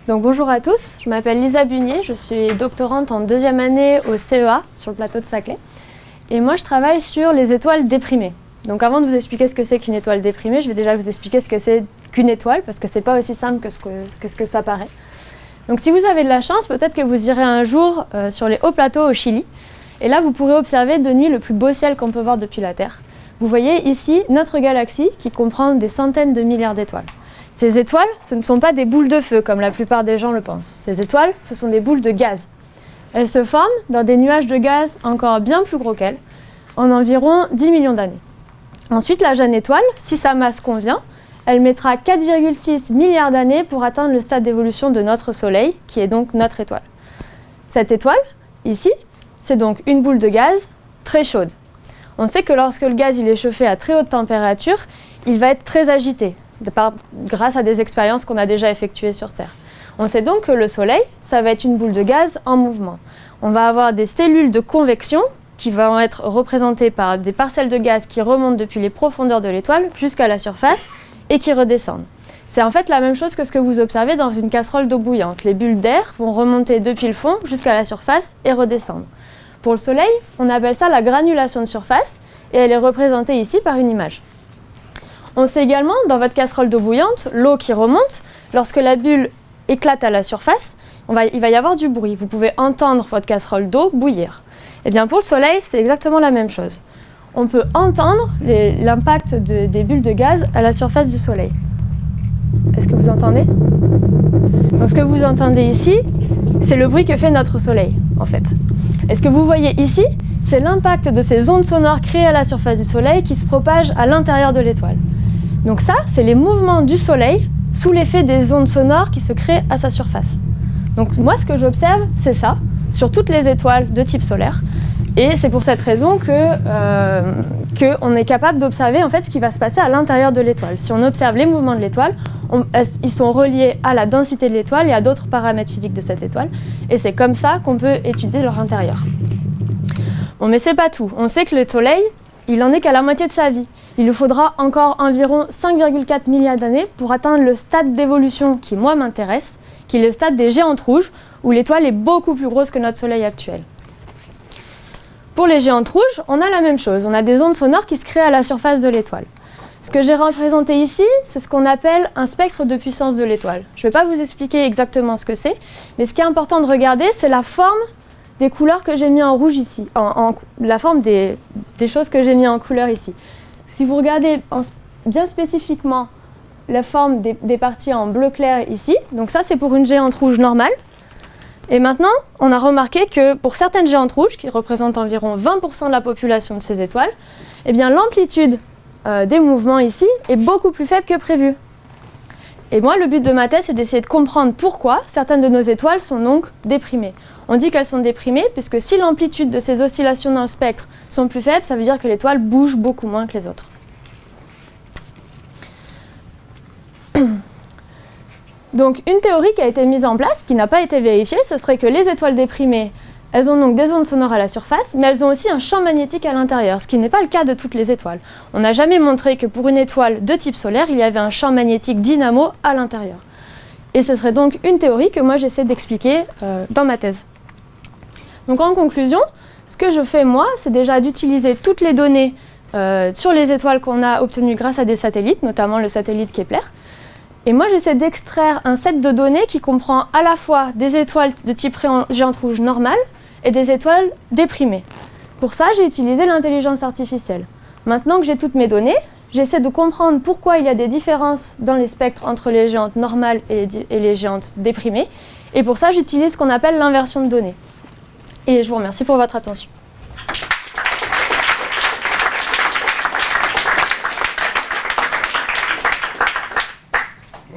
Donc bonjour à tous, je m'appelle Lisa Bunier, je suis doctorante en deuxième année au CEA sur le plateau de Saclay. Et moi je travaille sur les étoiles déprimées. Donc avant de vous expliquer ce que c'est qu'une étoile déprimée, je vais déjà vous expliquer ce que c'est qu'une étoile, parce que c'est pas aussi simple que ce que ça paraît. Donc si vous avez de la chance, peut-être que vous irez un jour sur les hauts plateaux au Chili. Et là vous pourrez observer de nuit le plus beau ciel qu'on peut voir depuis la Terre. Vous voyez ici notre galaxie qui comprend des centaines de milliards d'étoiles. Ces étoiles, ce ne sont pas des boules de feu comme la plupart des gens le pensent. Ces étoiles, ce sont des boules de gaz. Elles se forment dans des nuages de gaz encore bien plus gros qu'elles, en environ 10 millions d'années. Ensuite, la jeune étoile, si sa masse convient, elle mettra 4,6 milliards d'années pour atteindre le stade d'évolution de notre Soleil, qui est donc notre étoile. Cette étoile, ici, c'est donc une boule de gaz très chaude. On sait que lorsque le gaz il est chauffé à très haute température, il va être très agité, grâce à des expériences qu'on a déjà effectuées sur Terre. On sait donc que le Soleil, ça va être une boule de gaz en mouvement. On va avoir des cellules de convection qui vont être représentées par des parcelles de gaz qui remontent depuis les profondeurs de l'étoile jusqu'à la surface et qui redescendent. C'est en fait la même chose que ce que vous observez dans une casserole d'eau bouillante. Les bulles d'air vont remonter depuis le fond jusqu'à la surface et redescendre. Pour le Soleil, on appelle ça la granulation de surface et elle est représentée ici par une image. On sait également, dans votre casserole d'eau bouillante, l'eau qui remonte, lorsque la bulle éclate à la surface, il va y avoir du bruit. Vous pouvez entendre votre casserole d'eau bouillir. Et bien pour le Soleil, c'est exactement la même chose. On peut entendre l'impact des bulles de gaz à la surface du Soleil. Est-ce que vous entendez ? Donc ce que vous entendez ici, c'est le bruit que fait notre Soleil, en fait. Et ce que vous voyez ici, c'est l'impact de ces ondes sonores créées à la surface du Soleil qui se propagent à l'intérieur de l'étoile. Donc ça, c'est les mouvements du Soleil sous l'effet des ondes sonores qui se créent à sa surface. Donc moi, ce que j'observe, c'est ça, sur toutes les étoiles de type solaire. Et c'est pour cette raison qu'on est capable d'observer en fait ce qui va se passer à l'intérieur de l'étoile. Si on observe les mouvements de l'étoile, ils sont reliés à la densité de l'étoile et à d'autres paramètres physiques de cette étoile. Et c'est comme ça qu'on peut étudier leur intérieur. Bon, mais c'est pas tout. On sait que le Soleil, il en est qu'à la moitié de sa vie. Il lui faudra encore environ 5,4 milliards d'années pour atteindre le stade d'évolution qui, moi, m'intéresse, qui est le stade des géantes rouges, où l'étoile est beaucoup plus grosse que notre Soleil actuel. Pour les géantes rouges, on a la même chose. On a des ondes sonores qui se créent à la surface de l'étoile. Ce que j'ai représenté ici, c'est ce qu'on appelle un spectre de puissance de l'étoile. Je ne vais pas vous expliquer exactement ce que c'est, mais ce qui est important de regarder, c'est la forme des couleurs que j'ai mis en rouge ici, la forme des choses que j'ai mis en couleur ici. Si vous regardez bien spécifiquement la forme des parties en bleu clair ici, donc ça c'est pour une géante rouge normale. Et maintenant, on a remarqué que pour certaines géantes rouges, qui représentent environ 20% de la population de ces étoiles, eh bien l'amplitude des mouvements ici est beaucoup plus faible que prévu. Et moi, le but de ma thèse, c'est d'essayer de comprendre pourquoi certaines de nos étoiles sont donc déprimées. On dit qu'elles sont déprimées puisque si l'amplitude de ces oscillations dans le spectre sont plus faibles, ça veut dire que l'étoile bouge beaucoup moins que les autres. Donc une théorie qui a été mise en place, qui n'a pas été vérifiée, ce serait que les étoiles déprimées, elles ont donc des ondes sonores à la surface, mais elles ont aussi un champ magnétique à l'intérieur, ce qui n'est pas le cas de toutes les étoiles. On n'a jamais montré que pour une étoile de type solaire, il y avait un champ magnétique dynamo à l'intérieur. Et ce serait donc une théorie que moi j'essaie d'expliquer dans ma thèse. Donc en conclusion, ce que je fais moi, c'est déjà d'utiliser toutes les données sur les étoiles qu'on a obtenues grâce à des satellites, notamment le satellite Kepler. Et moi, j'essaie d'extraire un set de données qui comprend à la fois des étoiles de type géante rouge normale et des étoiles déprimées. Pour ça, j'ai utilisé l'intelligence artificielle. Maintenant que j'ai toutes mes données, j'essaie de comprendre pourquoi il y a des différences dans les spectres entre les géantes normales et les géantes déprimées. Et pour ça, j'utilise ce qu'on appelle l'inversion de données. Et je vous remercie pour votre attention.